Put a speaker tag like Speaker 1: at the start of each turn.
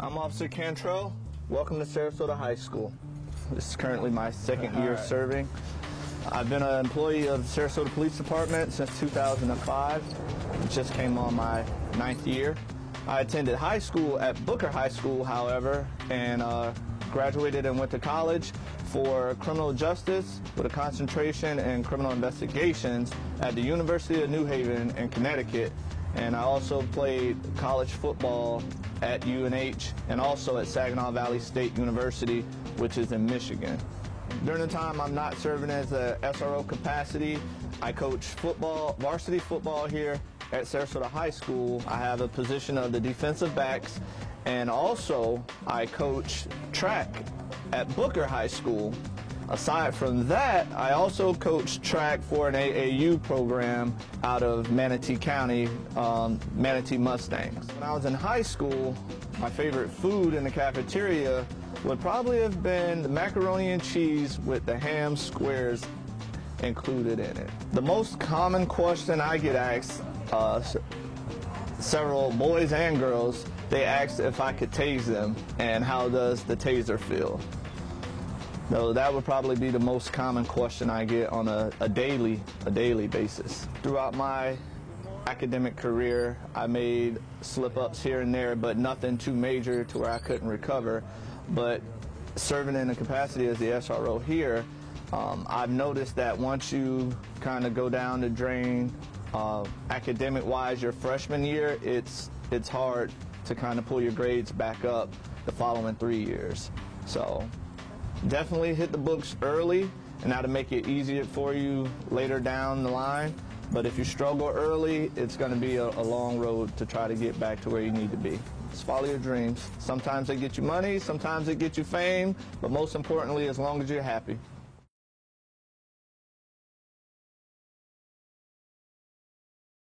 Speaker 1: I'm Officer Cantrell. Welcome to Sarasota High School. This is currently my second year serving. I've been an employee of the Sarasota Police Department since 2005. Just came on my 9th year. I attended high school at Booker High School, however, and graduated and went to college for criminal justice with a concentration in criminal investigations at the University of New Haven in Connecticut. And I also played college football at UNH and also at Saginaw Valley State University, which is in Michigan. During the time I'm not serving as a SRO capacity, I coach football, varsity football here at Sarasota High School. I have a position of the defensive backs, and also I coach track at Booker High School. Aside from that, I also coach track for an AAU program out of Manatee County, Manatee Mustangs. When I was in high school, my favorite food in the cafeteria would probably have been the macaroni and cheese with the ham squares included in it. The most common question I get asked, several boys and girls, they asked if I could tase them and how does the taser feel. No, that would probably be the most common question I get on a daily basis. Throughout my academic career, I made slip-ups here and there, but nothing too major to where I couldn't recover. But serving in a capacity as the SRO here, I've noticed that once you kind of go down the drain, academic-wise, your freshman year, it's hard to kind of pull your grades back up the following 3 years. So definitely hit the books early, and that'll make it easier for you later down the line. But if you struggle early, it's going to be a long road to try to get back to where you need to be. Just follow your dreams. Sometimes they get you money, sometimes they get you fame, but most importantly, as long as you're happy.